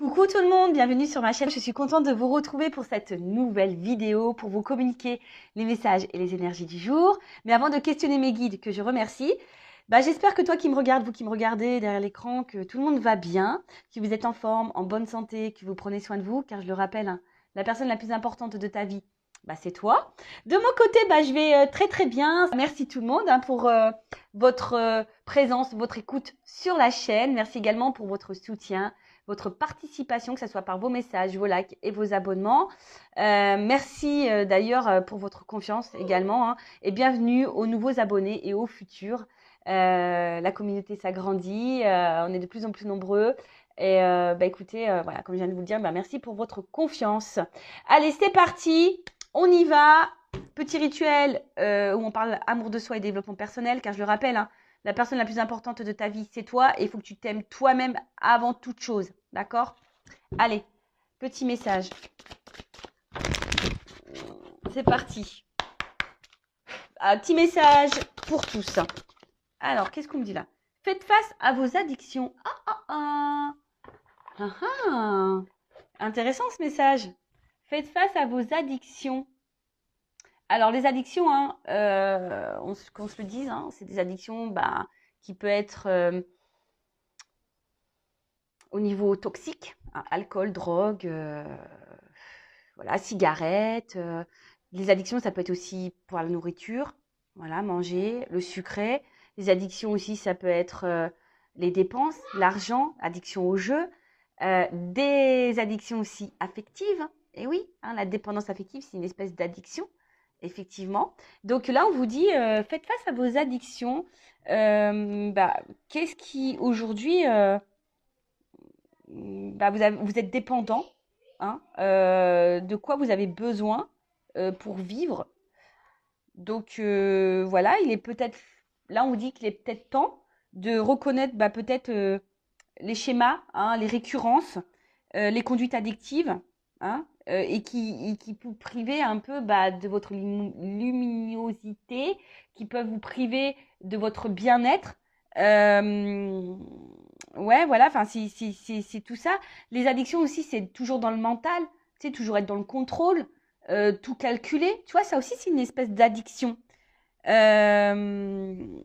Coucou tout le monde, bienvenue sur ma chaîne. Je suis contente de vous retrouver pour cette nouvelle vidéo pour vous communiquer les messages et les énergies du jour. Mais avant de questionner mes guides, que je remercie, j'espère que toi qui me regardes, vous qui me regardez derrière l'écran, que tout le monde va bien, que vous êtes en forme, en bonne santé, que vous prenez soin de vous, car je le rappelle, hein, la personne la plus importante de ta vie, c'est toi. De mon côté, je vais très très bien. Merci tout le monde pour votre présence, votre écoute sur la chaîne. Merci également pour votre soutien, votre participation, que ce soit par vos messages, vos likes et vos abonnements. Merci d'ailleurs pour votre confiance également, hein, et bienvenue aux nouveaux abonnés et aux futurs. La communauté s'agrandit, on est de plus en plus nombreux. Et écoutez, voilà, comme je viens de vous le dire, merci pour votre confiance. Allez, c'est parti, on y va. Petit rituel où on parle amour de soi et développement personnel, car je le rappelle, hein, la personne la plus importante de ta vie, c'est toi, et il faut que tu t'aimes toi-même avant toute chose, d'accord? Allez, petit message. C'est parti. Un petit message pour tous. Alors, qu'est-ce qu'on me dit là? Faites face à vos addictions. Intéressant ce message. Faites face à vos addictions. Alors, les addictions, hein, qu'on se le dise, hein, c'est des addictions qui peuvent être au niveau toxique, hein, alcool, drogue, voilà, cigarettes. Les addictions, ça peut être aussi pour la nourriture, voilà, manger, le sucré. Les addictions aussi, ça peut être les dépenses, l'argent, addiction au jeu. Des addictions aussi affectives. Et oui, hein, la dépendance affective, c'est une espèce d'addiction, effectivement. Donc là, on vous dit, faites face à vos addictions. Qu'est-ce qui, aujourd'hui, vous êtes dépendant, hein, de quoi vous avez besoin pour vivre. Donc voilà, il est peut-être, là on vous dit qu'il est peut-être temps de reconnaître peut-être les schémas, hein, les récurrences, les conduites addictives, hein, et qui vous priver un peu de votre luminosité, qui peuvent vous priver de votre bien-être. Ouais, voilà, enfin, c'est tout ça. Les addictions aussi, c'est toujours dans le mental, tu sais, toujours être dans le contrôle, tout calculer. Tu vois, ça aussi, c'est une espèce d'addiction. Euh,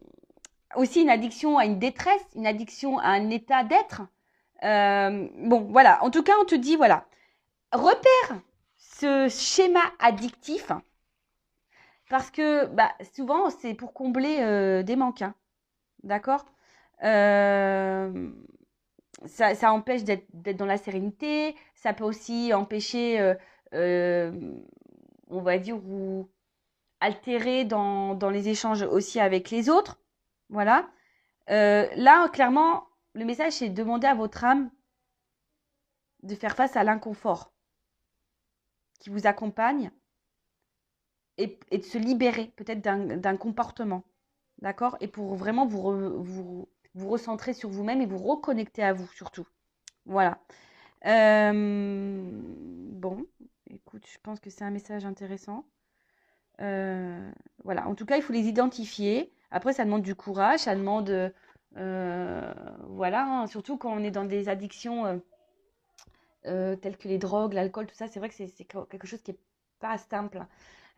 Aussi une addiction à une détresse, une addiction à un état d'être. Bon, voilà. En tout cas, on te dit, voilà, repère ce schéma addictif parce que souvent, c'est pour combler des manques. Hein, d'accord? Ça empêche d'être dans la sérénité. Ça peut aussi empêcher, on va dire, ou altérer dans les échanges aussi avec les autres. Voilà. Là, clairement, le message, c'est de demander à votre âme de faire face à l'inconfort qui vous accompagne et de se libérer peut-être d'un comportement. D'accord? Et pour vraiment vous recentrer sur vous-même et vous reconnecter à vous surtout. Voilà. Bon, écoute, je pense que c'est un message intéressant. Voilà. En tout cas, il faut les identifier. Après, ça demande du courage, ça demande... voilà, hein, surtout quand on est dans des addictions telles que les drogues, l'alcool, tout ça, c'est vrai que c'est quelque chose qui n'est pas simple.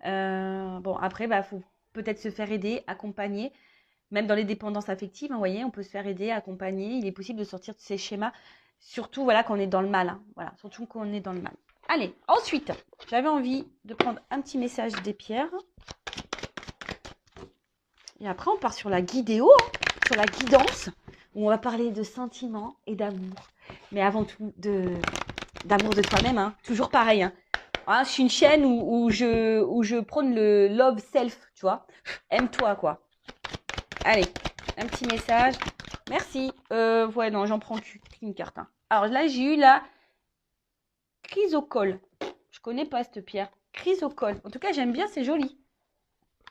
Bon, après, il faut peut-être se faire aider, accompagner. Même dans les dépendances affectives, hein, vous voyez, on peut se faire aider, accompagner. Il est possible de sortir de ces schémas, surtout voilà, quand on est dans le mal. Hein, voilà, surtout quand on est dans le mal. Allez, ensuite, j'avais envie de prendre un petit message des pierres. Et après, on part sur la guidéo, hein, sur la guidance, où on va parler de sentiments et d'amour. Mais avant tout, d'amour de toi-même, hein, toujours pareil. Hein. Hein, je suis une chaîne où je prône le love self, tu vois. Aime-toi, quoi. Allez, un petit message. Merci. Ouais, non, j'en prends qu'une carte. Hein. Alors là, j'ai eu la chrysocole. Je connais pas cette pierre. Chrysocole. En tout cas, j'aime bien, c'est joli.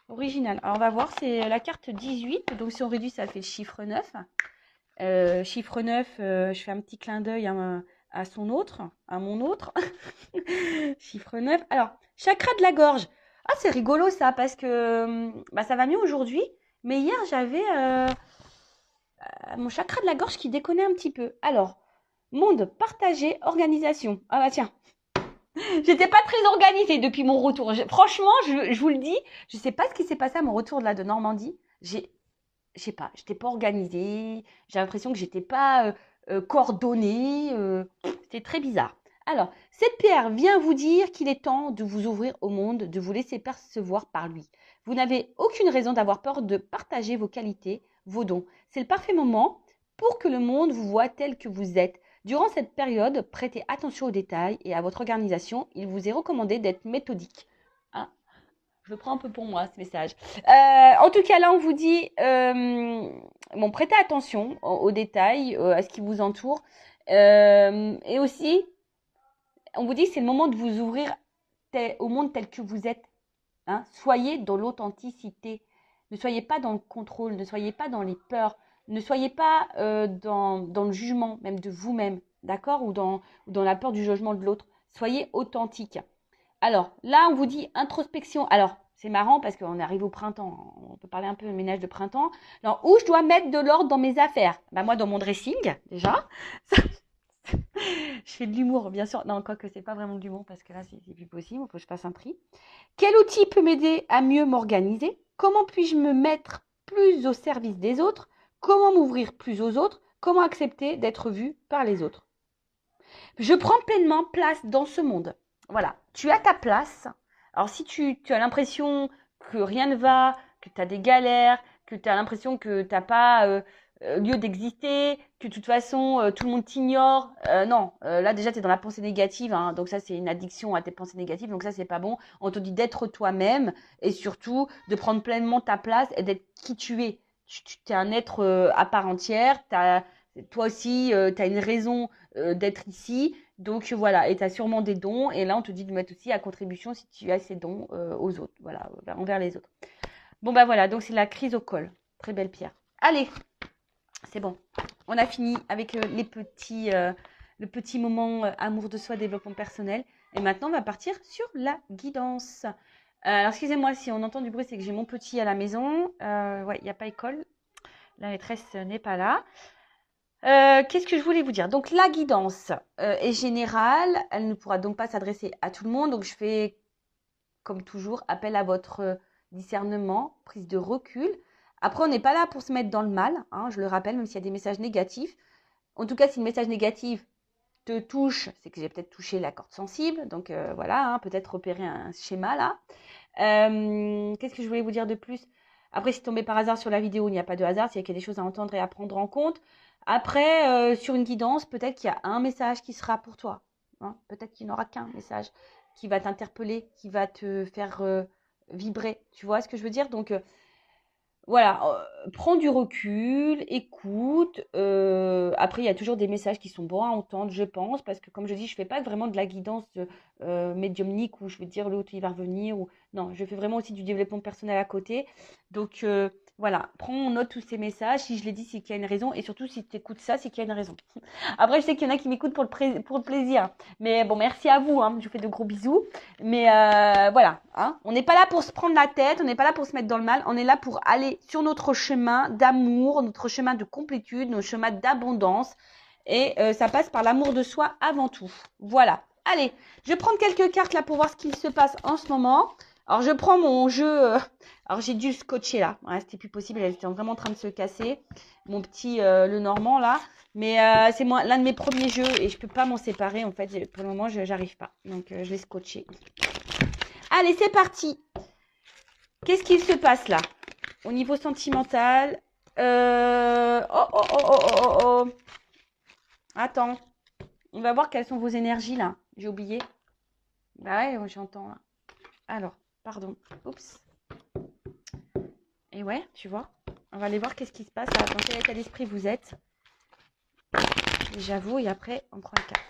Original. Alors, on va voir, c'est la carte 18. Donc, si on réduit, ça fait le chiffre 9. Chiffre 9, je fais un petit clin d'œil à son autre, à mon autre. Chiffre 9. Alors, chakra de la gorge. Ah, c'est rigolo ça, parce que ça va mieux aujourd'hui. Mais hier, j'avais mon chakra de la gorge qui déconnait un petit peu. Alors, Monde partagé, organisation. Ah bah tiens, j'étais pas très organisée depuis mon retour. Franchement, je vous le dis, je sais pas ce qui s'est passé à mon retour de Normandie. Je sais pas, j'étais pas organisée. J'ai l'impression que j'étais pas coordonnée. C'était très bizarre. Alors, cette pierre vient vous dire qu'il est temps de vous ouvrir au monde, de vous laisser percevoir par lui. Vous n'avez aucune raison d'avoir peur de partager vos qualités, vos dons. C'est le parfait moment pour que le monde vous voie tel que vous êtes. Durant cette période, prêtez attention aux détails et à votre organisation. Il vous est recommandé d'être méthodique. Hein, je le prends un peu pour moi, ce message. En tout cas, là, on vous dit, bon, prêtez attention aux détails, à ce qui vous entoure. Et aussi, on vous dit que c'est le moment de vous ouvrir au monde tel que vous êtes. Hein. Soyez dans l'authenticité. Ne soyez pas dans le contrôle, ne soyez pas dans les peurs, ne soyez pas dans le jugement même de vous-même, d'accord, ou dans la peur du jugement de l'autre. Soyez authentique. Alors, là, on vous dit introspection. Alors, c'est marrant parce qu'on arrive au printemps. On peut parler un peu de ménage de printemps. Alors, où je dois mettre de l'ordre dans mes affaires? Bah, moi, dans mon dressing, déjà. Je fais de l'humour, bien sûr. Non, quoique, c'est pas vraiment de l'humour parce que là, c'est plus possible. Il faut que je fasse un tri. Quel outil peut m'aider à mieux m'organiser? Comment puis-je me mettre plus au service des autres? Comment m'ouvrir plus aux autres? Comment accepter d'être vu par les autres? Je prends pleinement place dans ce monde. Voilà, tu as ta place. Alors si tu as l'impression que rien ne va, que tu as des galères, que tu as l'impression que tu n'as pas lieu d'exister, que de toute façon tout le monde t'ignore, non, là déjà tu es dans la pensée négative, hein, donc ça c'est une addiction à tes pensées négatives, donc ça c'est pas bon. On te dit d'être toi-même et surtout de prendre pleinement ta place et d'être qui tu es. Tu es un être à part entière, toi aussi tu as une raison d'être ici. Donc voilà, et tu as sûrement des dons. Et là, on te dit de mettre aussi à contribution si tu as ces dons aux autres, voilà, envers les autres. Bon, bah voilà, donc c'est la crise au col. Très belle pierre. Allez, c'est bon. On a fini avec le petit moment amour de soi, développement personnel. Et maintenant, on va partir sur la guidance. Alors, excusez-moi si on entend du bruit, c'est que j'ai mon petit à la maison. Ouais, il n'y a pas école. La maîtresse n'est pas là. Qu'est-ce que je voulais vous dire? Donc, la guidance est générale. Elle ne pourra donc pas s'adresser à tout le monde. Donc, je fais, comme toujours, appel à votre discernement, prise de recul. Après, on n'est pas là pour se mettre dans le mal, hein, je le rappelle, même s'il y a des messages négatifs. En tout cas, si le message négatif te touche, c'est que j'ai peut-être touché la corde sensible. Donc, voilà, hein, peut-être repérer un schéma là. Qu'est-ce que je voulais vous dire de plus? Après, si tombé par hasard sur la vidéo, il n'y a pas de hasard, s'il y a des choses à entendre et à prendre en compte. Après, sur une guidance, peut-être qu'il y a un message qui sera pour toi. Hein. Peut-être qu'il n'y en aura qu'un message qui va t'interpeller, qui va te faire vibrer. Tu vois ce que je veux dire? Donc, voilà, prends du recul, écoute. Après, il y a toujours des messages qui sont bons à entendre, je pense, parce que comme je dis, je fais pas vraiment de la guidance médiumnique où je vais dire l'autre il va revenir. Ou non, je fais vraiment aussi du développement personnel à côté. Donc voilà, prends en note tous ces messages. Si je les dis, c'est qu'il y a une raison, et surtout si tu écoutes ça, c'est qu'il y a une raison. Après, je sais qu'il y en a qui m'écoutent pour le plaisir, mais bon, merci à vous. Hein, je vous fais de gros bisous. Mais voilà, hein, on n'est pas là pour se prendre la tête, on n'est pas là pour se mettre dans le mal, on est là pour aller sur notre chemin d'amour, notre chemin de complétude, notre chemin d'abondance. Et ça passe par l'amour de soi avant tout. Voilà. Allez, je vais prendre quelques cartes là pour voir ce qui se passe en ce moment. Alors, je prends mon jeu. Alors, j'ai dû le scotcher là. Ouais, c'était plus possible, elle était vraiment en train de se casser. Mon petit le Normand là. Mais c'est l'un de mes premiers jeux et je peux pas m'en séparer. En fait, pour le moment, je n'arrive pas. Donc, je vais scotcher. Allez, c'est parti. Qu'est-ce qu'il se passe là? Au niveau sentimental. Oh. Attends. On va voir quelles sont vos énergies là. J'ai oublié. Bah ouais, j'entends là. Alors, pardon. Oups. Et ouais, tu vois. On va aller voir qu'est-ce qui se passe. Dans quel état d'esprit vous êtes. Déjà vous et après, on prend le cas.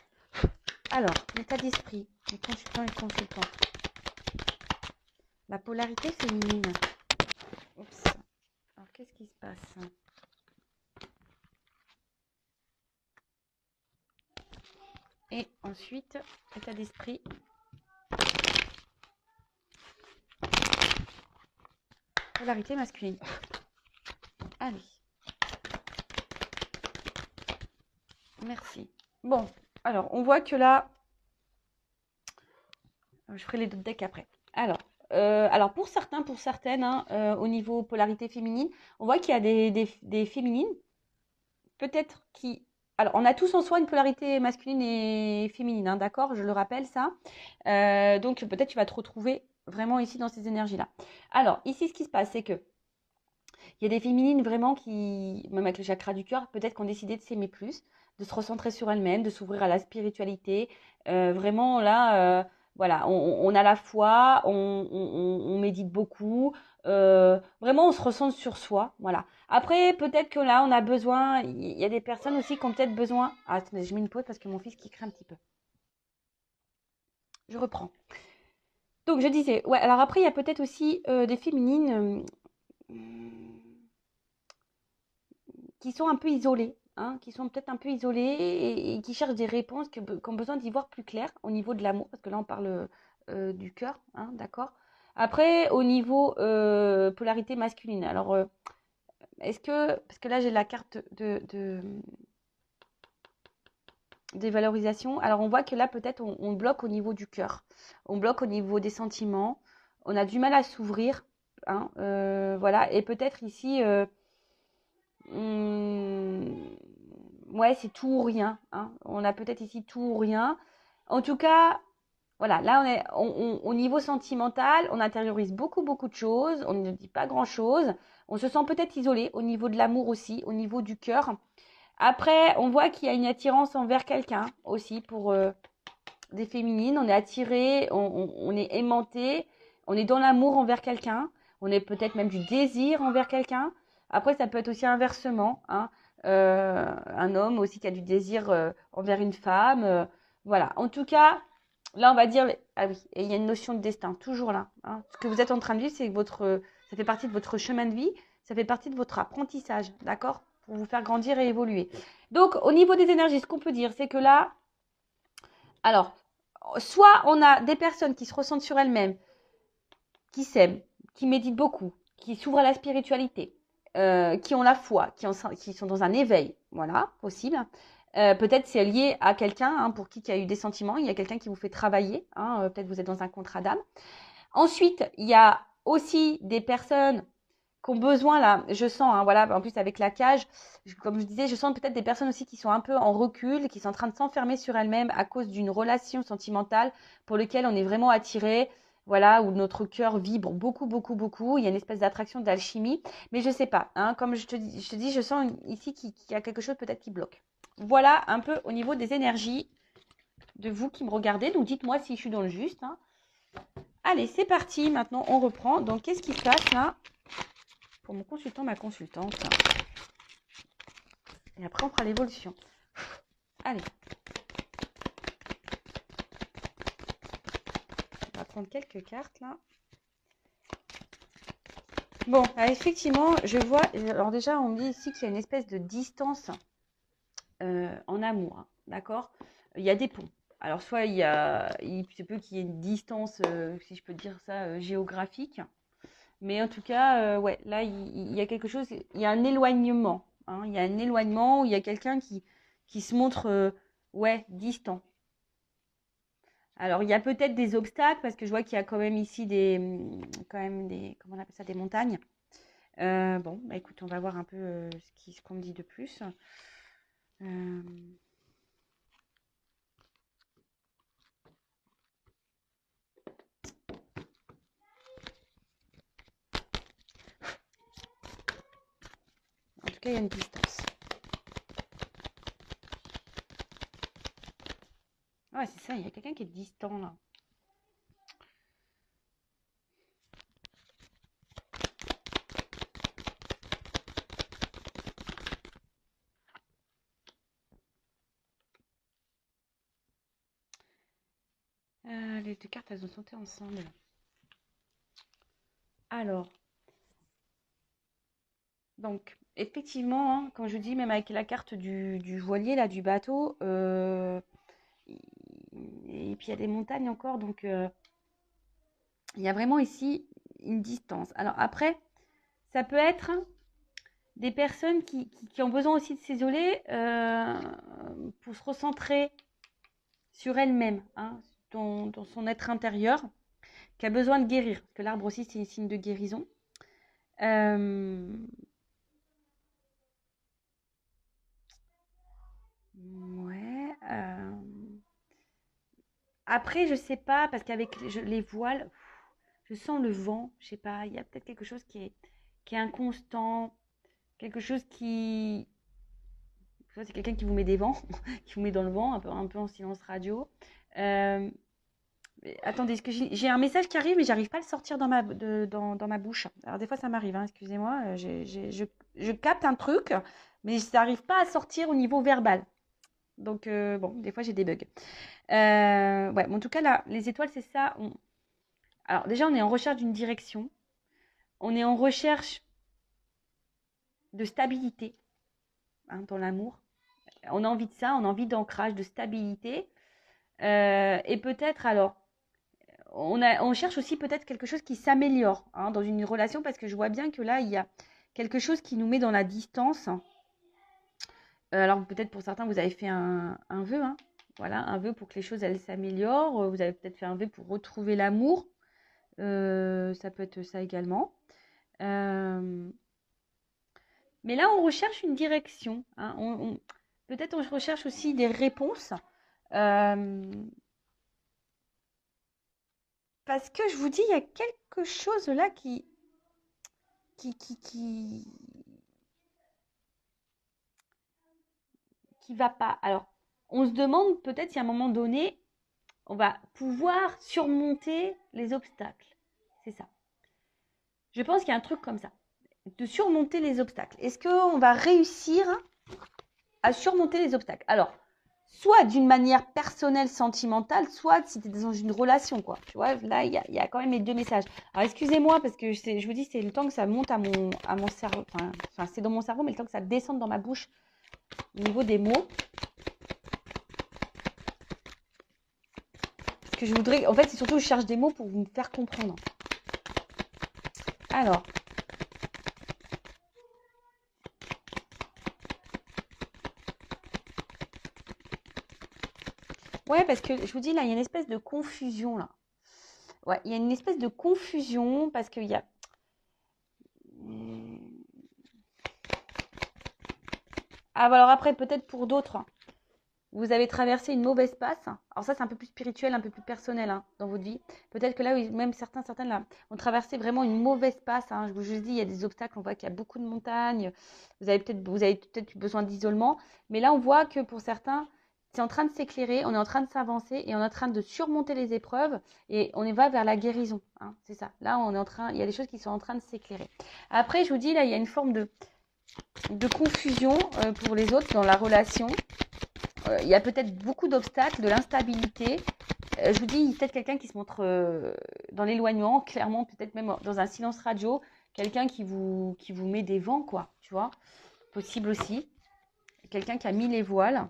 Alors, l'état d'esprit. Les consultants et consultantes. La polarité féminine. Oups. Alors, qu'est-ce qui se passe? Et ensuite, état d'esprit. Polarité masculine. Allez. Merci. Bon, alors, on voit que là, je ferai les deux decks après. Alors pour certains, pour certaines, hein, au niveau polarité féminine, on voit qu'il y a des féminines, peut-être qui... Alors, on a tous en soi une polarité masculine et féminine, hein, d'accord? Je le rappelle, ça. Donc, peut-être tu vas te retrouver vraiment ici dans ces énergies-là. Alors, ici, ce qui se passe, c'est que il y a des féminines vraiment qui, même avec le chakra du cœur, peut-être qui ont décidé de s'aimer plus, de se recentrer sur elles-mêmes, de s'ouvrir à la spiritualité. Vraiment, là, voilà, on a la foi, on médite beaucoup. Vraiment, on se recentre sur soi. Voilà. Après, peut-être que là, on a besoin, il y a des personnes aussi qui ont peut-être besoin. Ah, attendez, je mets une pause parce que mon fils qui crie un petit peu. Je reprends. Donc, je disais, ouais, alors après, il y a peut-être aussi des féminines. Qui sont un peu isolés, hein, qui sont peut-être un peu isolés et qui cherchent des réponses, qui ont besoin d'y voir plus clair au niveau de l'amour, parce que là on parle du cœur, hein, d'accord. Après, au niveau polarité masculine, alors est-ce que, parce que là j'ai la carte des valorisations, alors on voit que là peut-être on bloque au niveau du cœur, on bloque au niveau des sentiments, on a du mal à s'ouvrir, hein, voilà, et peut-être ici... ouais, c'est tout ou rien, hein. On a peut-être ici tout ou rien. En tout cas, voilà, là au niveau sentimental, on intériorise beaucoup, beaucoup de choses. On ne dit pas grand-chose. On se sent peut-être isolé au niveau de l'amour aussi, au niveau du cœur. Après, on voit qu'il y a une attirance envers quelqu'un aussi pour des féminines. On est attiré, on est aimanté, on est dans l'amour envers quelqu'un. On est peut-être même du désir envers quelqu'un. Après, ça peut être aussi inversement, hein. Un homme aussi qui a du désir envers une femme. Voilà. En tout cas, là, on va dire, ah oui, et il y a une notion de destin, toujours là, hein. Ce que vous êtes en train de vivre, c'est que ça fait partie de votre chemin de vie, ça fait partie de votre apprentissage, d'accord? Pour vous faire grandir et évoluer. Donc, au niveau des énergies, ce qu'on peut dire, c'est que là, alors, soit on a des personnes qui se ressentent sur elles-mêmes, qui s'aiment, qui méditent beaucoup, qui s'ouvrent à la spiritualité, qui ont la foi, qui sont dans un éveil, voilà, possible. Peut-être c'est lié à quelqu'un, hein, pour qui il y a eu des sentiments, il y a quelqu'un qui vous fait travailler, hein, peut-être vous êtes dans un contrat d'âme. Ensuite, il y a aussi des personnes qui ont besoin, là, je sens, hein, voilà, en plus avec la cage, comme je disais, je sens peut-être des personnes aussi qui sont un peu en recul, qui sont en train de s'enfermer sur elles-mêmes à cause d'une relation sentimentale pour laquelle on est vraiment attiré, voilà, où notre cœur vibre beaucoup, beaucoup, beaucoup. Il y a une espèce d'attraction, d'alchimie, mais je sais pas, hein, comme je te dis, je sens ici qu'il y a quelque chose peut-être qui bloque. Voilà un peu au niveau des énergies de vous qui me regardez, donc dites-moi si je suis dans le juste, hein. Allez, c'est parti, maintenant on reprend. Donc, qu'est-ce qui se passe là pour mon consultant, ma consultante? Et après, on fera l'évolution. Allez. On va prendre quelques cartes là. Bon, effectivement, je vois... Alors déjà, on me dit ici qu'il y a une espèce de distance en amour, hein, d'accord? Il y a des ponts. Alors, soit il se peut qu'il y ait une distance, si je peux dire ça, géographique. Mais en tout cas, ouais, là, il y a quelque chose, il y a un éloignement, hein, il y a un éloignement où il y a quelqu'un qui se montre, ouais, distant. Alors, il y a peut-être des obstacles, parce que je vois qu'il y a quand même ici quand même comment on appelle ça, des montagnes. Bon, bah écoute, on va voir un peu ce qu'on me dit de plus. Euh, En tout cas, il y a une distance. Ouais, c'est ça, il y a quelqu'un qui est distant là. Les deux cartes, elles ont sauté ensemble. Alors, donc, effectivement, hein, comme je dis, même avec la carte du voilier, là, du bateau, et puis il y a des montagnes encore, donc il y a vraiment ici une distance. Alors après, ça peut être des personnes qui ont besoin aussi de s'isoler, pour se recentrer sur elle-même, hein, dans son être intérieur, qui a besoin de guérir. Parce que l'arbre aussi, c'est un signe de guérison. Ouais. Après, je sais pas, parce qu'avec les voiles, je sens le vent. Je sais pas, il y a peut-être quelque chose qui est inconstant, quelque chose qui. C'est quelqu'un qui vous met des vents, qui vous met dans le vent, un peu en silence radio. Euh, Attendez, est-ce que j'ai un message qui arrive, mais j'arrive pas à le sortir dans ma bouche. Alors des fois, ça m'arrive, hein, excusez-moi. Je capte un truc, mais ça n'arrive pas à sortir au niveau verbal. Donc, bon, des fois, j'ai des bugs. Ouais, mais en tout cas, là, les étoiles, c'est ça. Alors déjà, on est en recherche d'une direction. On est en recherche de stabilité, hein, dans l'amour. On a envie de ça, on a envie d'ancrage, de stabilité. Et peut-être, alors, on cherche aussi peut-être quelque chose qui s'améliore, hein, dans une relation, parce que je vois bien que là, il y a quelque chose qui nous met dans la distance. Alors peut-être pour certains, vous avez fait un vœu, hein, voilà, un vœu pour que les choses elles s'améliorent. Vous avez peut-être fait un vœu pour retrouver l'amour. Ça peut être ça également. Euh, mais là, on recherche une direction, hein. Peut-être on recherche aussi des réponses. Euh, Parce que je vous dis, il y a quelque chose là qui, qui, qui, qui va pas. Alors, on se demande peut-être si à un moment donné, on va pouvoir surmonter les obstacles. C'est ça. Je pense qu'il y a un truc comme ça, de surmonter les obstacles. Est-ce qu'on va réussir à surmonter les obstacles? Alors, soit d'une manière personnelle, sentimentale, soit si tu es dans une relation, quoi. Tu vois, là, il y a quand même les deux messages. Alors, excusez-moi, parce que je vous dis, c'est le temps que ça monte à mon cerveau. Enfin, c'est dans mon cerveau, mais le temps que ça descende dans ma bouche au niveau des mots. Parce que je voudrais... En fait, c'est surtout que je cherche des mots pour vous faire comprendre. Alors... Ouais, parce que je vous dis, là, il y a une espèce de confusion, là. Ouais, il y a une espèce de confusion parce qu'il y a... Ah, bah alors après, peut-être pour d'autres, vous avez traversé une mauvaise passe. Alors ça, c'est un peu plus spirituel, un peu plus personnel, hein, dans votre vie. Peut-être que là, oui, même certaines là, ont traversé vraiment une mauvaise passe, hein. Je vous dis, il y a des obstacles, on voit qu'il y a beaucoup de montagnes. Vous avez peut-être besoin d'isolement. Mais là, on voit que pour certains, c'est en train de s'éclairer, on est en train de s'avancer et on est en train de surmonter les épreuves et on va vers la guérison, hein, c'est ça. Là, il y a des choses qui sont en train de s'éclairer. Après, je vous dis, là, il y a une forme de confusion pour les autres dans la relation. Il y a peut-être beaucoup d'obstacles, de l'instabilité. Je vous dis, peut-être quelqu'un qui se montre dans l'éloignement, clairement, peut-être même dans un silence radio, quelqu'un qui vous met des vents, quoi, tu vois. Possible aussi. Quelqu'un qui a mis les voiles.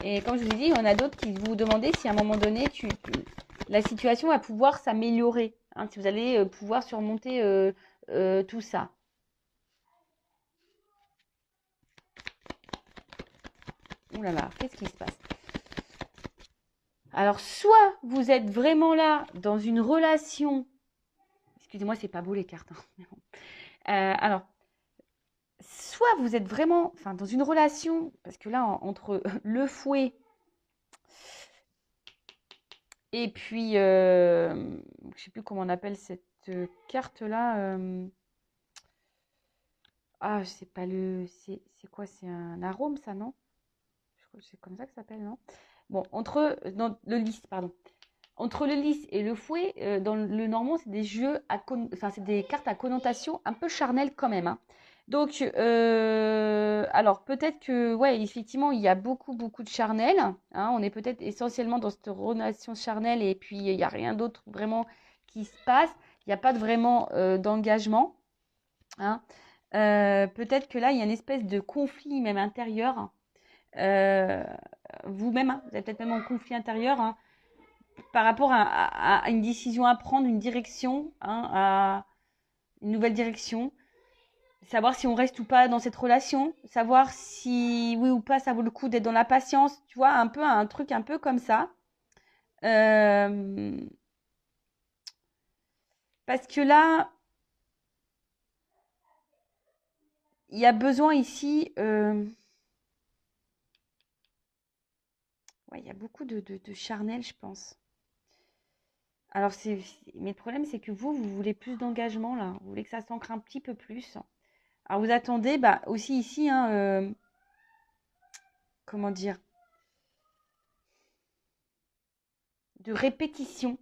Et comme je vous ai dit, il y en a d'autres qui vous demandaient si à un moment donné, la situation va pouvoir s'améliorer, hein, si vous allez pouvoir surmonter tout ça. Ouh là là, qu'est-ce qui se passe? Alors, soit vous êtes vraiment là dans une relation. Excusez-moi, c'est pas beau les cartes, hein. Alors, soit vous êtes vraiment dans une relation, parce que là, entre le fouet et puis, je ne sais plus comment on appelle cette carte-là. Ah, je sais pas c'est quoi? C'est un arôme, ça, non? Je crois que c'est comme ça que ça s'appelle, non? Bon, dans le lys, pardon. Entre le lys et le fouet, dans le normand, c'est des jeux c'est des cartes à connotation un peu charnelle quand même, hein. Donc, alors peut-être que, ouais, effectivement, il y a beaucoup, beaucoup de charnel, hein. On est peut-être essentiellement dans cette relation charnelle et puis il n'y a rien d'autre vraiment qui se passe. Il n'y a pas vraiment d'engagement, hein. Peut-être que là, il y a une espèce de conflit même intérieur. Vous-même, hein, vous êtes peut-être même en conflit intérieur, hein. par rapport à une décision à prendre, une direction, hein, à une nouvelle direction. Savoir si on reste ou pas dans cette relation, savoir si oui ou pas ça vaut le coup d'être dans la patience, tu vois, un peu un truc un peu comme ça. Euh, Parce que là, il y a besoin ici, ouais, il y a beaucoup de charnel, je pense. Alors, mais le problème, c'est que vous voulez plus d'engagement, là. Vous voulez que ça s'ancre un petit peu plus. Alors, vous attendez, bah, aussi ici, hein, comment dire, de répétition.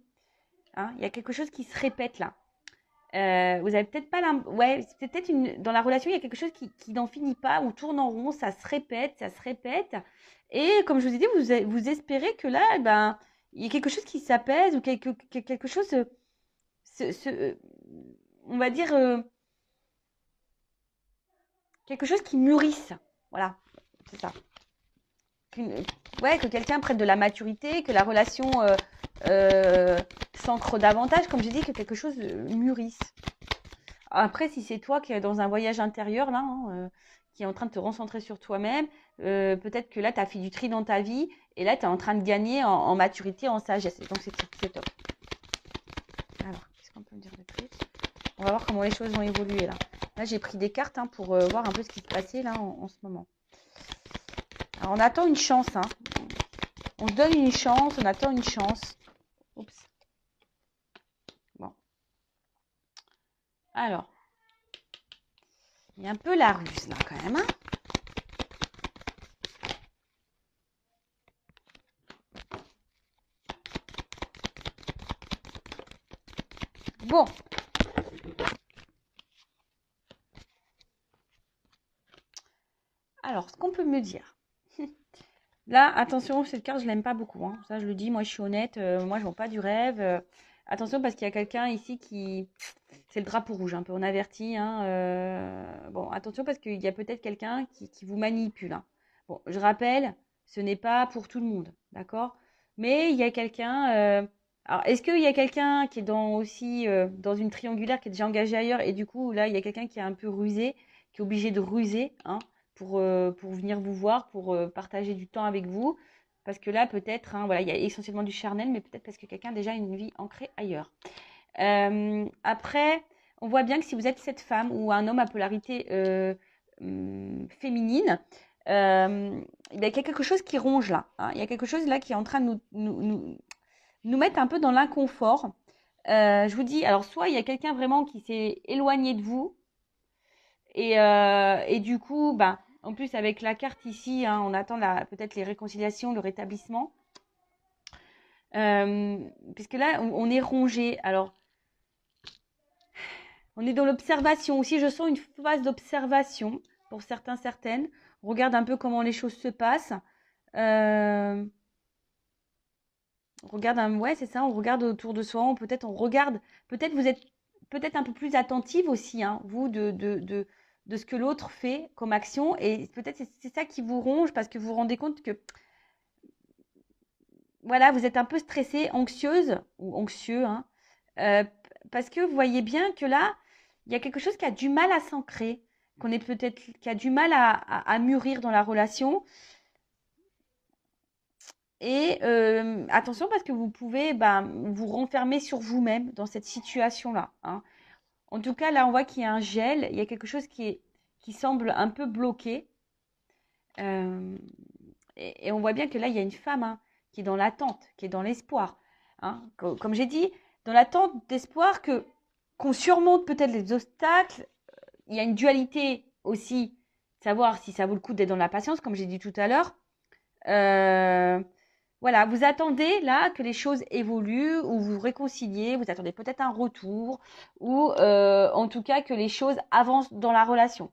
Hein. Il y a quelque chose qui se répète, là. Vous avez peut-être pas ouais, c'est peut-être dans la relation, il y a quelque chose qui n'en finit pas, ou tourne en rond, ça se répète, ça se répète. Et comme je vous ai dit, vous espérez que là, eh ben, il y a quelque chose qui s'apaise, ou quelque chose, on va dire, quelque chose qui mûrisse. Voilà, c'est ça. Ouais, que quelqu'un prenne de la maturité, que la relation s'ancre davantage, comme j'ai dit, que quelque chose mûrisse. Après, si c'est toi qui es dans un voyage intérieur, là, hein, qui est en train de te recentrer sur toi-même, peut-être que là, tu as fait du tri dans ta vie, et là, tu es en train de gagner en maturité, en sagesse. Et donc, c'est top. Alors, qu'est-ce qu'on peut me dire de plus? On va voir comment les choses vont évoluer, là. Là, j'ai pris des cartes hein, pour voir un peu ce qui se passait, là, en ce moment. Alors, on attend une chance, hein. On se donne une chance, on attend une chance. Oups. Bon. Alors. Il y a un peu la ruse, là, quand même, hein. Bon. Alors, ce qu'on peut me dire. Là, attention, cette carte, je l'aime pas beaucoup. Hein. Ça, je le dis, moi, je suis honnête. Moi, je vends pas du rêve. Attention, parce qu'il y a quelqu'un ici qui... C'est le drapeau rouge, un peu, on avertit. Hein, bon, attention, parce qu'il y a peut-être quelqu'un qui vous manipule. Hein. Bon, je rappelle, ce n'est pas pour tout le monde, d'accord? Mais il y a quelqu'un... Alors, est-ce qu'il y a quelqu'un qui est aussi dans une triangulaire, qui est déjà engagé ailleurs, et du coup, là, il y a quelqu'un qui est un peu rusé, qui est obligé de ruser, hein, pour venir vous voir, pour partager du temps avec vous. Parce que là, peut-être, hein, voilà, il y a essentiellement du charnel, mais peut-être parce que quelqu'un a déjà une vie ancrée ailleurs. Après, on voit bien que si vous êtes cette femme ou un homme à polarité féminine, il y a quelque chose qui ronge là. Hein. Il y a quelque chose là qui est en train de nous mettre un peu dans l'inconfort. Je vous dis, alors soit il y a quelqu'un vraiment qui s'est éloigné de vous, et du coup, ben, en plus avec la carte ici, hein, on attend peut-être les réconciliations, le rétablissement. Puisque là, on est rongé. Alors, on est dans l'observation. Aussi, je sens une phase d'observation pour certains, certaines. On regarde un peu comment les choses se passent. On regarde ouais, c'est ça. On regarde autour de soi. Peut-être on regarde. Peut-être vous êtes peut-être un peu plus attentive aussi, hein, vous, de ce que l'autre fait comme action. Et peut-être c'est ça qui vous ronge parce que vous vous rendez compte que voilà, vous êtes un peu stressée, anxieuse ou anxieux, hein, parce que vous voyez bien que là, il y a quelque chose qui a du mal à s'ancrer, qui a du mal à mûrir dans la relation. Et attention parce que vous pouvez vous renfermer sur vous-même dans cette situation-là. Hein. En tout cas, là, on voit qu'il y a un gel, il y a quelque chose qui semble un peu bloqué. Euh, et on voit bien que là, il y a une femme hein, qui est dans l'attente, qui est dans l'espoir. Hein. Comme j'ai dit, dans l'attente d'espoir qu'on surmonte peut-être les obstacles. Il y a une dualité aussi, savoir si ça vaut le coup d'être dans la patience, comme j'ai dit tout à l'heure. Voilà, vous attendez là que les choses évoluent ou vous réconciliez, vous attendez peut-être un retour ou en tout cas que les choses avancent dans la relation.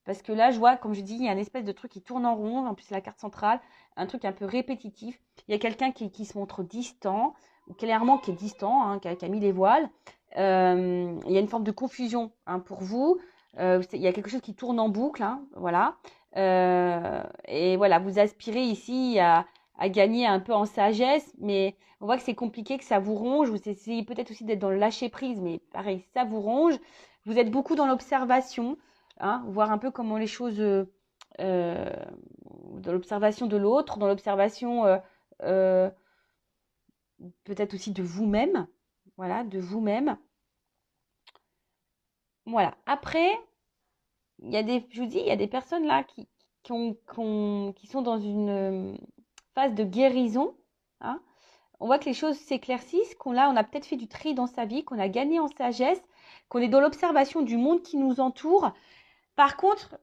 Parce que là, je vois, comme je dis, il y a une espèce de truc qui tourne en rond, en plus la carte centrale, un truc un peu répétitif. Il y a quelqu'un qui se montre distant, ou clairement qui est distant, hein, qui a mis les voiles. Il y a une forme de confusion hein, pour vous. Il y a quelque chose qui tourne en boucle, hein, voilà. Et voilà, vous aspirez ici à à gagner un peu en sagesse, mais on voit que c'est compliqué, que ça vous ronge. Vous essayez peut-être aussi d'être dans le lâcher-prise, mais pareil, ça vous ronge. Vous êtes beaucoup dans l'observation, hein, voir un peu comment les choses, dans l'observation de l'autre, dans l'observation peut-être aussi de vous-même. Voilà, de vous-même. Voilà. Après, il y a je vous dis, il y a des personnes là qui sont dans une phase de guérison, hein. On voit que les choses s'éclaircissent, qu'on on a peut-être fait du tri dans sa vie, qu'on a gagné en sagesse, qu'on est dans l'observation du monde qui nous entoure. Par contre,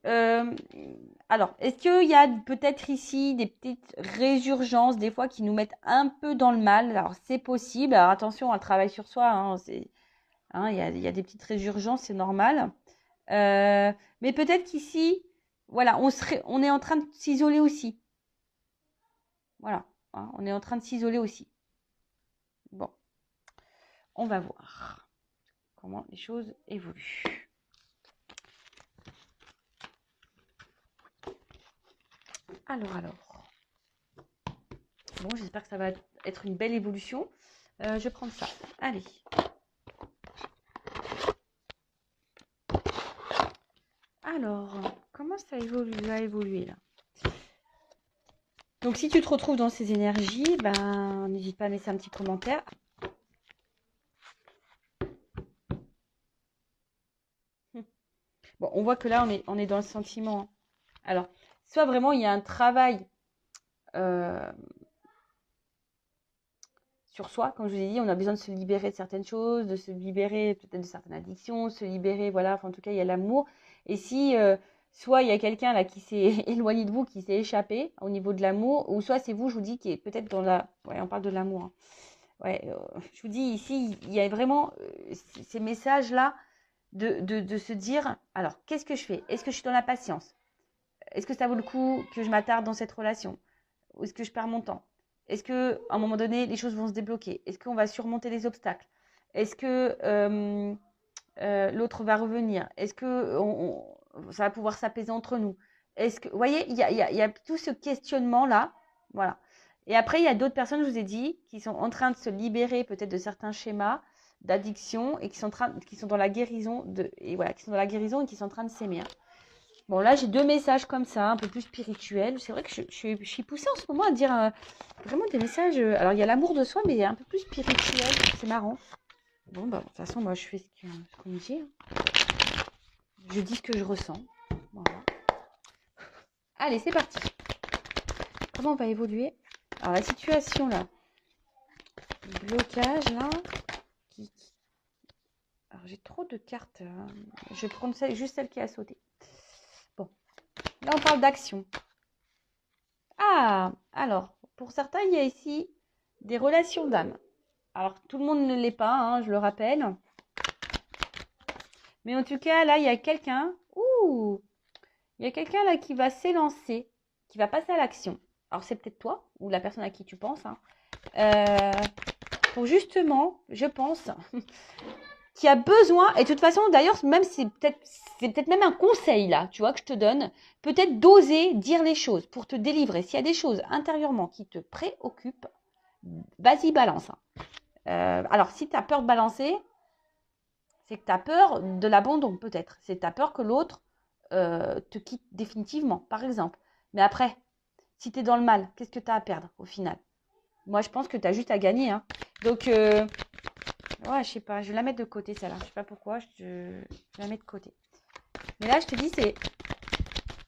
alors, est-ce qu'il y a peut-être ici des petites résurgences, des fois, qui nous mettent un peu dans le mal? Alors, c'est possible. Alors, attention, un travail sur soi, hein, il y a des petites résurgences, c'est normal. Mais peut-être qu'ici, voilà, on est en train de s'isoler aussi. Voilà, hein, on est en train de s'isoler aussi. Bon, on va voir comment les choses évoluent. Alors. Bon, j'espère que ça va être une belle évolution. Je vais prendre ça. Allez. Alors, comment ça va évoluer là? Donc, si tu te retrouves dans ces énergies, ben, n'hésite pas à laisser un petit commentaire. Bon, on voit que là, on est dans le sentiment. Alors, soit vraiment, il y a un travail sur soi. Comme je vous ai dit, on a besoin de se libérer de certaines choses, de se libérer peut-être de certaines addictions, se libérer, voilà. Enfin, en tout cas, il y a l'amour. Et si soit il y a quelqu'un là qui s'est éloigné de vous, qui s'est échappé au niveau de l'amour, ou soit c'est vous, je vous dis, qui est peut-être dans la... Ouais, on parle de l'amour. Hein. Ouais, je vous dis, ici, il y a vraiment ces messages-là de se dire, alors, qu'est-ce que je fais? Est-ce que je suis dans la patience? Est-ce que ça vaut le coup que je m'attarde dans cette relation? Ou est-ce que je perds mon temps? Est-ce qu'à un moment donné, les choses vont se débloquer? Est-ce qu'on va surmonter les obstacles? Est-ce que l'autre va revenir? Est-ce que ça va pouvoir s'apaiser entre nous? Est-ce que, vous voyez, il y a tout ce questionnement-là. Voilà. Et après, il y a d'autres personnes, je vous ai dit, qui sont en train de se libérer peut-être de certains schémas d'addiction et qui sont dans la guérison qui sont dans la guérison et qui sont en train de s'aimer. Bon, là, j'ai deux messages comme ça, un peu plus spirituels. C'est vrai que je suis poussée en ce moment à dire vraiment des messages. Alors, il y a l'amour de soi, mais un peu plus spirituel. C'est marrant. Bon, bah, de toute façon, moi, je fais ce qu'on me dit. Je dis ce que je ressens. Voilà. Allez, c'est parti. Comment on va évoluer? Alors, la situation, là. Le blocage, là. Alors, j'ai trop de cartes. Je vais prendre juste celle qui a sauté. Bon. Là, on parle d'action. Ah, alors, pour certains, il y a ici des relations d'âme. Alors, tout le monde ne l'est pas, hein, je le rappelle. Mais en tout cas, là, il y a quelqu'un. Ouh! Il y a quelqu'un là qui va s'élancer, qui va passer à l'action. Alors, c'est peut-être toi ou la personne à qui tu penses. Hein, pour justement, je pense, qui a besoin, et de toute façon, d'ailleurs, même c'est peut-être même un conseil là, tu vois, que je te donne, peut-être d'oser dire les choses pour te délivrer. S'il y a des choses intérieurement qui te préoccupent, vas-y, balance. Alors, si tu as peur de balancer, c'est que tu as peur de l'abandon, peut-être. C'est que tu as peur que l'autre te quitte définitivement, par exemple. Mais après, si tu es dans le mal, qu'est-ce que tu as à perdre au final? Moi, je pense que tu as juste à gagner. Hein. Donc, ouais, je sais pas, je vais la mettre de côté, celle-là. Je sais pas pourquoi, je vais la mettre de côté. Mais là, je te dis, c'est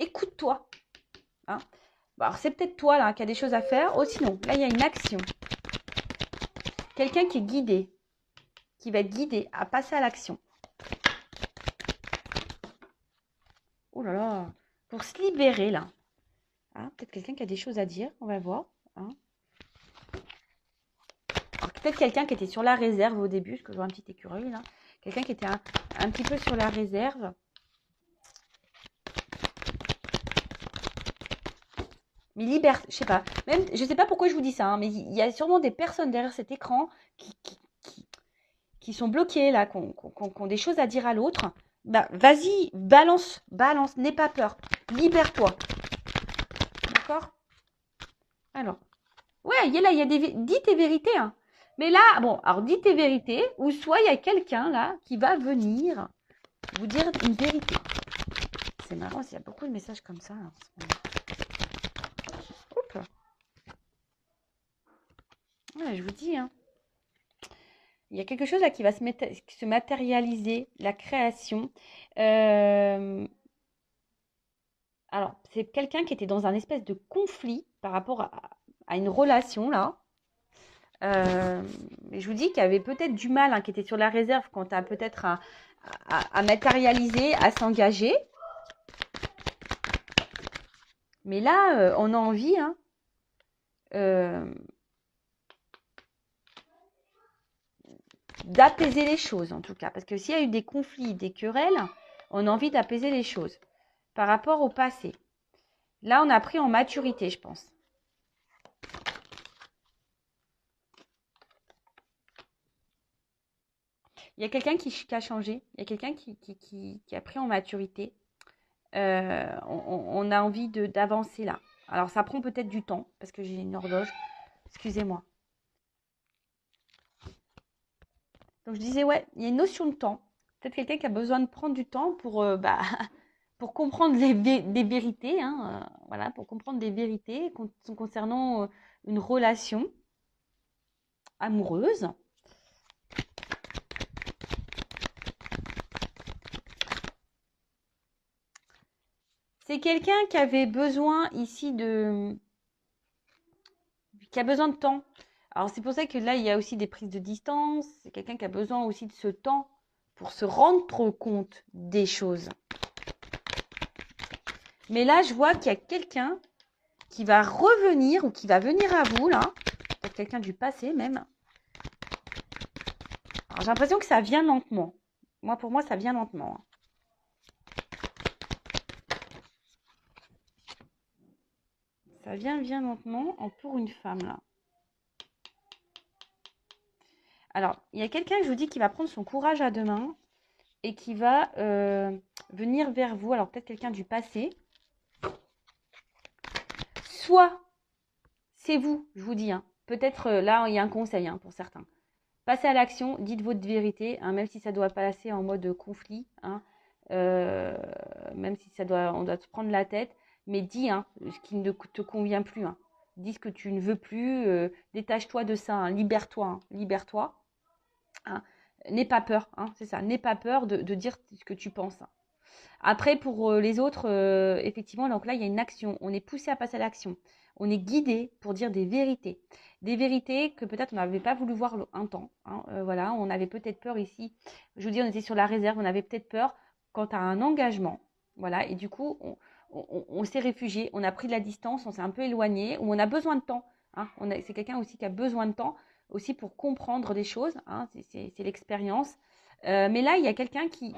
écoute-toi. Hein. Bon, alors, c'est peut-être toi, là, qui a des choses à faire. Oh, sinon, là, il y a une action. Quelqu'un qui est guidé, qui va être guidé à passer à l'action. Oh là là, pour se libérer, là. Hein, peut-être quelqu'un qui a des choses à dire, on va voir. Hein. Peut-être quelqu'un qui était sur la réserve au début, parce que je vois un petit écureuil là. Quelqu'un qui était un petit peu sur la réserve. Mais libère, je sais pas. Même, je sais pas pourquoi je vous dis ça, hein, mais il y a sûrement des personnes derrière cet écran qui sont bloquées là, qui ont des choses à dire à l'autre. Bah, vas-y, balance, n'aie pas peur. Libère-toi. D'accord? Alors, Ouais, là, il y a dis tes vérités, hein. Mais là, bon, alors dis tes vérités, ou soit il y a quelqu'un là qui va venir vous dire une vérité. C'est marrant, il y a beaucoup de messages comme ça. Oups. Ouais, je vous dis, hein. Il y a quelque chose là qui va se matérialiser, la création. Alors, c'est quelqu'un qui était dans un espèce de conflit par rapport à une relation là. Je vous dis qu'il y avait peut-être du mal, hein, qui était sur la réserve quant à peut-être à matérialiser, à s'engager. Mais là, on a envie, hein, d'apaiser les choses en tout cas. Parce que s'il y a eu des conflits, des querelles, on a envie d'apaiser les choses par rapport au passé. Là, on a pris en maturité, je pense. Il y a quelqu'un qui a changé. Il y a quelqu'un qui a pris en maturité. On a envie d'avancer là. Alors, ça prend peut-être du temps parce que j'ai une horloge. Excusez-moi. Donc, je disais, ouais, il y a une notion de temps. Peut-être quelqu'un qui a besoin de prendre du temps pour, pour comprendre des vérités. Hein, voilà, pour comprendre des vérités concernant une relation amoureuse. C'est quelqu'un qui avait besoin ici qui a besoin de temps. Alors c'est pour ça que là, il y a aussi des prises de distance. C'est quelqu'un qui a besoin aussi de ce temps pour se rendre compte des choses. Mais là, je vois qu'il y a quelqu'un qui va revenir ou qui va venir à vous, là. Peut-être quelqu'un du passé même. Alors j'ai l'impression que ça vient lentement. Pour moi, ça vient lentement. Ça vient lentement pour une femme, là. Alors, il y a quelqu'un, je vous dis, qui va prendre son courage à deux mains et qui va venir vers vous. Alors, peut-être quelqu'un du passé. Soit, c'est vous, je vous dis. Hein. Peut-être, là, il y a un conseil, hein, pour certains. Passez à l'action, dites votre vérité, hein, même si ça doit passer en mode conflit. Hein, même si on doit se prendre la tête. Mais dis, hein, ce qui ne te convient plus. Hein. Dis ce que tu ne veux plus. Détache-toi de ça. Hein, libère-toi. Hein, libère-toi. Hein. N'aie pas peur, hein, c'est ça. N'aie pas peur de dire ce que tu penses. Hein. Après, pour les autres, effectivement, donc là, il y a une action. On est poussé à passer à l'action. On est guidé pour dire des vérités. Des vérités que peut-être on n'avait pas voulu voir un temps. Hein, voilà, on avait peut-être peur ici. Je vous dis, on était sur la réserve. On avait peut-être peur quant à un engagement. Voilà, et du coup, on s'est réfugié. On a pris de la distance. On s'est un peu éloigné. Ou on a besoin de temps. Hein, c'est quelqu'un aussi qui a besoin de temps aussi pour comprendre des choses. Hein, c'est l'expérience. Mais là, il y a quelqu'un qui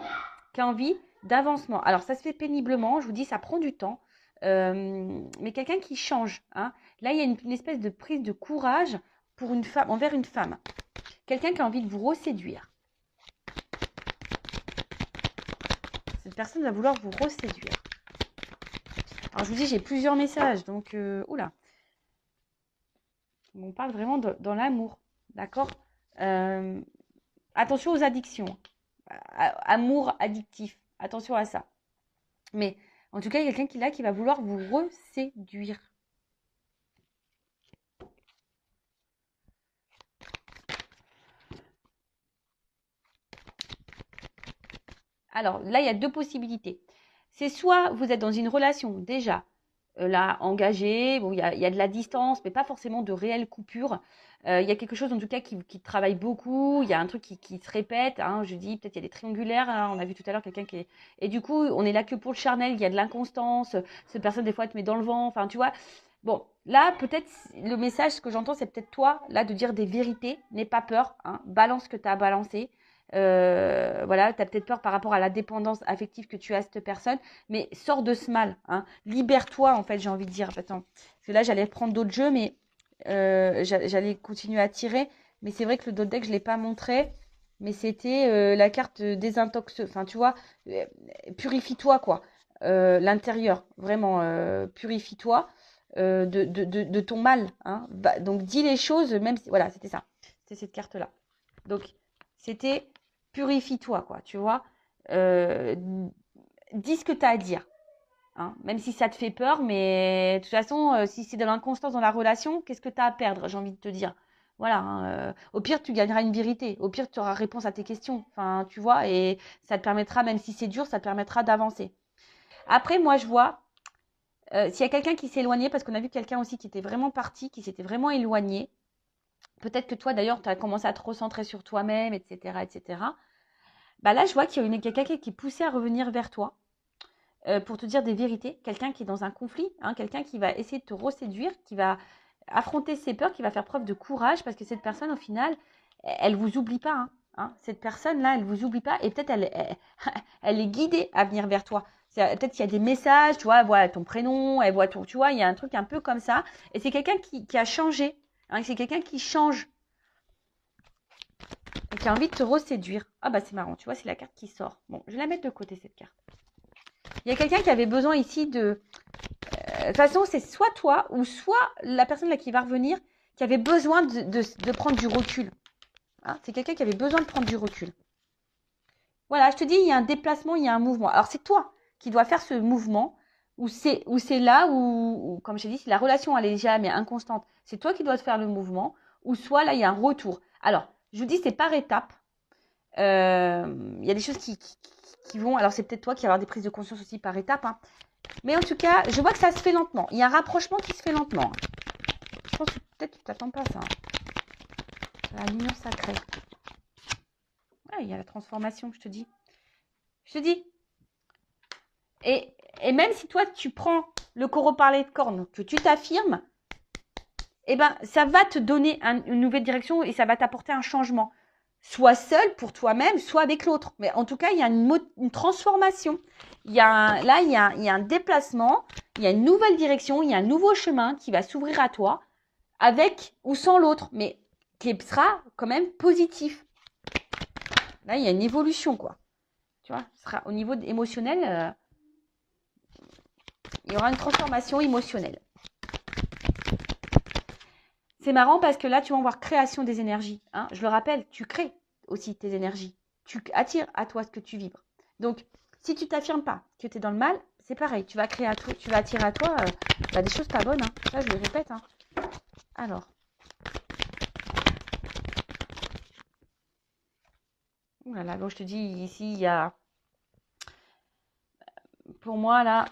a envie d'avancement. Alors, ça se fait péniblement. Je vous dis, ça prend du temps. Mais quelqu'un qui change. Hein. Là, il y a une espèce de prise de courage pour une femme, envers une femme. Quelqu'un qui a envie de vous reséduire. Cette personne va vouloir vous reséduire. Alors, je vous dis, j'ai plusieurs messages. Donc, oula. On parle vraiment dans l'amour. D'accord. Attention aux addictions. Amour addictif. Attention à ça. Mais en tout cas, il y a quelqu'un qui va vouloir vous reséduire. Alors là, il y a deux possibilités. C'est soit vous êtes dans une relation déjà là engagée, bon, il y a de la distance, mais pas forcément de réelle coupure. Il y a quelque chose en tout cas qui travaille beaucoup, il y a un truc qui se répète. Hein, je dis peut-être il y a des triangulaires, hein, on a vu tout à l'heure quelqu'un qui est... Et du coup, on est là que pour le charnel, il y a de l'inconstance, cette personne des fois te met dans le vent, enfin tu vois. Bon, là peut-être le message que j'entends c'est peut-être toi, là de dire des vérités, n'aie pas peur, hein, balance ce que tu as à balancer. Voilà, tu as peut-être peur par rapport à la dépendance affective que tu as à cette personne, mais sors de ce mal. Hein. Libère-toi, en fait, j'ai envie de dire. Attends, parce que là, j'allais prendre d'autres jeux, mais j'allais continuer à tirer. Mais c'est vrai que le d'autres deck, je ne l'ai pas montré. Mais c'était la carte désintox. Enfin, tu vois, purifie-toi, quoi. L'intérieur, vraiment, purifie-toi. de ton mal. Hein. Donc, dis les choses, même si... Voilà, c'était ça. C'était cette carte-là. Donc, c'était purifie-toi, quoi, tu vois. Dis ce que tu as à dire. Hein. Même si ça te fait peur, mais de toute façon, si c'est de l'inconstance dans la relation, qu'est-ce que tu as à perdre, j'ai envie de te dire. Voilà, hein, au pire, tu gagneras une vérité. Au pire, tu auras réponse à tes questions. Enfin, tu vois, et ça te permettra, même si c'est dur, ça te permettra d'avancer. Après, moi, je vois, s'il y a quelqu'un qui s'est éloigné, parce qu'on a vu quelqu'un aussi qui était vraiment parti, qui s'était vraiment éloigné, peut-être que toi, d'ailleurs, tu as commencé à te recentrer sur toi-même, etc., etc. Bah là, je vois qu'il y a quelqu'un qui est poussé à revenir vers toi pour te dire des vérités. Quelqu'un qui est dans un conflit, hein, quelqu'un qui va essayer de te reséduire, qui va affronter ses peurs, qui va faire preuve de courage, parce que cette personne, au final, elle vous oublie pas. Hein. Cette personne-là, elle vous oublie pas, et peut-être elle est guidée à venir vers toi. Peut-être qu'il y a des messages, tu vois, elle voit ton prénom, elle voit ton, tu vois, il y a un truc un peu comme ça. Et c'est quelqu'un qui a changé. Hein, c'est quelqu'un qui change et qui a envie de te reséduire. Ah bah c'est marrant, tu vois, c'est la carte qui sort. Bon, je vais la mettre de côté, cette carte. Il y a quelqu'un qui avait besoin ici de... De toute façon, c'est soit toi ou soit la personne là qui va revenir qui avait besoin de prendre du recul. Hein, c'est quelqu'un qui avait besoin de prendre du recul. Voilà, je te dis, il y a un déplacement, il y a un mouvement. Alors, c'est toi qui dois faire ce mouvement où c'est là où, comme je t'ai dit, si la relation elle est jamais inconstante, c'est toi qui dois faire le mouvement, ou soit là, il y a un retour. Alors, je vous dis, c'est par étapes. Il y a des choses qui vont... Alors, c'est peut-être toi qui vas avoir des prises de conscience aussi par étapes. Hein. Mais en tout cas, je vois que ça se fait lentement. Il y a un rapprochement qui se fait lentement. Je pense que peut-être tu t'attends pas à ça. La lumière sacrée. Ouais, il y a la transformation, je te dis. Je te dis. Et même si toi, tu prends le corps parler de cornes, que tu t'affirmes, eh ben, ça va te donner une nouvelle direction et ça va t'apporter un changement. Soit seul pour toi-même, soit avec l'autre. Mais en tout cas, il y a une transformation. Il y a un déplacement, il y a une nouvelle direction, il y a un nouveau chemin qui va s'ouvrir à toi, avec ou sans l'autre, mais qui sera quand même positif. Là, il y a une évolution, quoi. Tu vois, ce sera au niveau émotionnel, il y aura une transformation émotionnelle. C'est marrant parce que là, tu vas voir création des énergies. Hein. Je le rappelle, tu crées aussi tes énergies. Tu attires à toi ce que tu vibres. Donc, si tu t'affirmes pas que tu es dans le mal, c'est pareil. Tu vas créer à toi, tu vas attirer à toi des choses pas bonnes. Hein. Ça, je le répète. Hein. Alors. Voilà, donc je te dis, ici, il y a... Pour moi, là,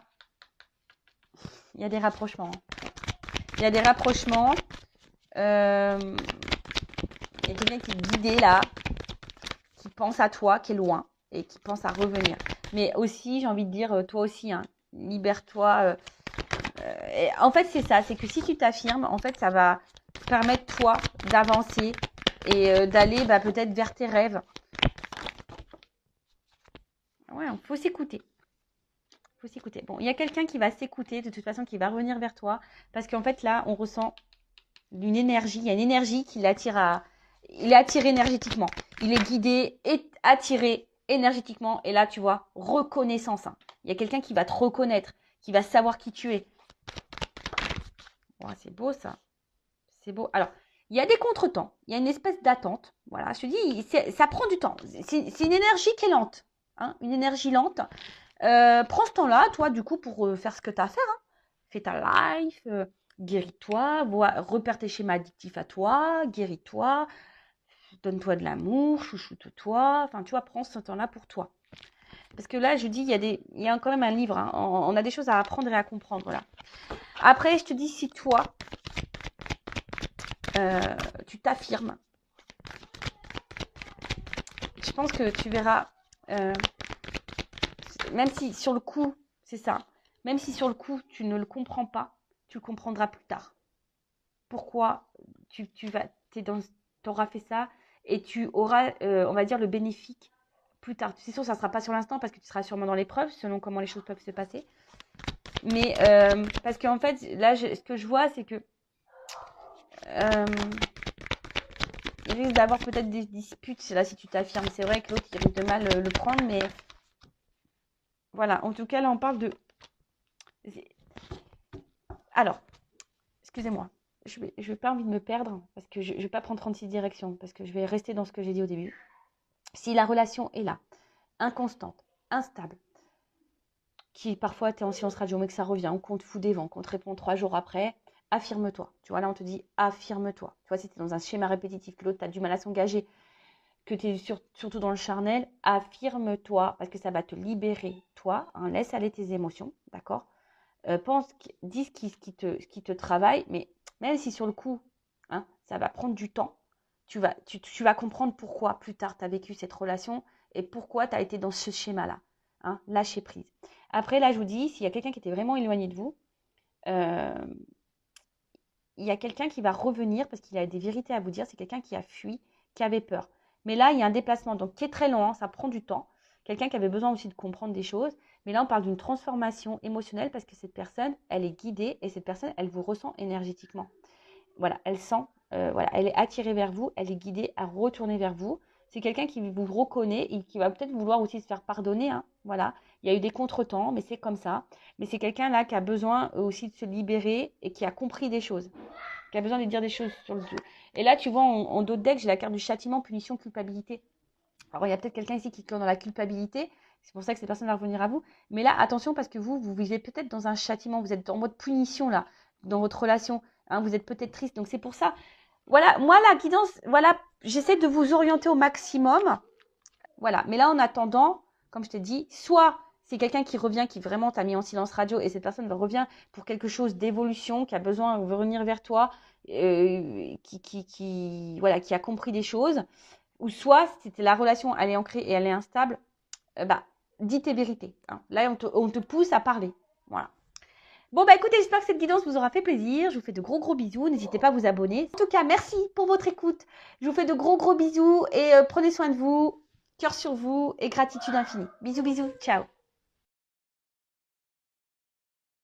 il y a des rapprochements. Il y a des rapprochements. Il y a quelqu'un qui est guidé, là, qui pense à toi, qui est loin, et qui pense à revenir. Mais aussi, j'ai envie de dire, toi aussi, hein, libère-toi. En fait, c'est ça, c'est que si tu t'affirmes, en fait, ça va permettre, toi, d'avancer et d'aller peut-être vers tes rêves. Ouais, il faut s'écouter. Faut s'écouter. Bon, il y a quelqu'un qui va s'écouter, de toute façon, qui va revenir vers toi, parce qu'en fait, là, on ressent une énergie. Il y a une énergie qui l'attire à... Il est attiré énergétiquement. Il est guidé et attiré énergétiquement. Et là, tu vois, reconnaissance. Hein. Il y a quelqu'un qui va te reconnaître, qui va savoir qui tu es. Ouais, c'est beau, ça. C'est beau. Alors, il y a des contretemps. Il y a une espèce d'attente. Voilà, je te dis, ça prend du temps. C'est une énergie qui est lente. Hein, une énergie lente. Prends ce temps-là, toi, du coup, pour faire ce que tu as à faire. Hein. Fais ta life, guéris-toi, repère tes schémas addictifs à toi, guéris-toi, donne-toi de l'amour, chouchoute-toi. Enfin, tu vois, prends ce temps-là pour toi. Parce que là, je dis, il y a quand même un livre. Hein. On a des choses à apprendre et à comprendre. Là. Après, je te dis, si toi, tu t'affirmes, je pense que tu verras, même si sur le coup, c'est ça, même si sur le coup, tu ne le comprends pas, tu le comprendras plus tard. Pourquoi tu auras fait ça et tu auras, on va dire, le bénéfice plus tard. C'est sûr, ça ne sera pas sur l'instant parce que tu seras sûrement dans l'épreuve, selon comment les choses peuvent se passer. Mais parce qu'en fait, là, ce que je vois, c'est que il risque d'avoir peut-être des disputes. Là, si tu t'affirmes, c'est vrai que l'autre, il risque de mal le prendre, mais voilà. En tout cas, là, on parle de... Alors, excusez-moi, je vais pas envie de me perdre parce que je vais pas prendre 36 directions parce que je vais rester dans ce que j'ai dit au début. Si la relation est là, inconstante, instable, qui parfois tu es en silence radio mais que ça revient, ou qu'on te fout des vents, qu'on te répond 3 jours après, affirme-toi. Tu vois, là on te dit affirme-toi. Tu vois, si tu es dans un schéma répétitif, que l'autre tu as du mal à s'engager, que tu es surtout dans le charnel, affirme-toi parce que ça va te libérer, toi. Hein, laisse aller tes émotions, d'accord. Dis ce qui te travaille, mais même si sur le coup, hein, ça va prendre du temps, tu vas comprendre pourquoi plus tard tu as vécu cette relation et pourquoi tu as été dans ce schéma-là. Hein, lâcher prise. Après, là, je vous dis, s'il y a quelqu'un qui était vraiment éloigné de vous, il y a quelqu'un qui va revenir parce qu'il a des vérités à vous dire. C'est quelqu'un qui a fui, qui avait peur. Mais là, il y a un déplacement donc qui est très lent, hein, ça prend du temps. Quelqu'un qui avait besoin aussi de comprendre des choses. Mais là, on parle d'une transformation émotionnelle parce que cette personne, elle est guidée et cette personne, elle vous ressent énergétiquement. Voilà, elle sent, voilà, elle est attirée vers vous, elle est guidée à retourner vers vous. C'est quelqu'un qui vous reconnaît et qui va peut-être vouloir aussi se faire pardonner. Hein, voilà, il y a eu des contretemps, mais c'est comme ça. Mais c'est quelqu'un là qui a besoin aussi de se libérer et qui a compris des choses, qui a besoin de dire des choses sur le dos. Et là, tu vois, en dos de deck, j'ai la carte du châtiment, punition, culpabilité. Alors, il y a peut-être quelqu'un ici qui est dans la culpabilité. C'est pour ça que cette personne va revenir à vous. Mais là, attention, parce que vous vivez peut-être dans un châtiment. Vous êtes en mode punition, là, dans votre relation. Hein, vous êtes peut-être triste. Donc, c'est pour ça. Voilà, moi, la guidance, voilà, j'essaie de vous orienter au maximum. Voilà. Mais là, en attendant, comme je t'ai dit, soit c'est quelqu'un qui revient, qui vraiment t'a mis en silence radio et cette personne revient pour quelque chose d'évolution, qui a besoin de revenir vers toi, voilà, qui a compris des choses. Ou soit, si la relation, elle est ancrée et elle est instable, dis tes vérités. Hein. Là, on te pousse à parler. Voilà. Bon, écoutez, j'espère que cette guidance vous aura fait plaisir. Je vous fais de gros bisous. N'hésitez pas à vous abonner. En tout cas, merci pour votre écoute. Je vous fais de gros bisous et prenez soin de vous. Cœur sur vous et gratitude infinie. Bisous. Ciao.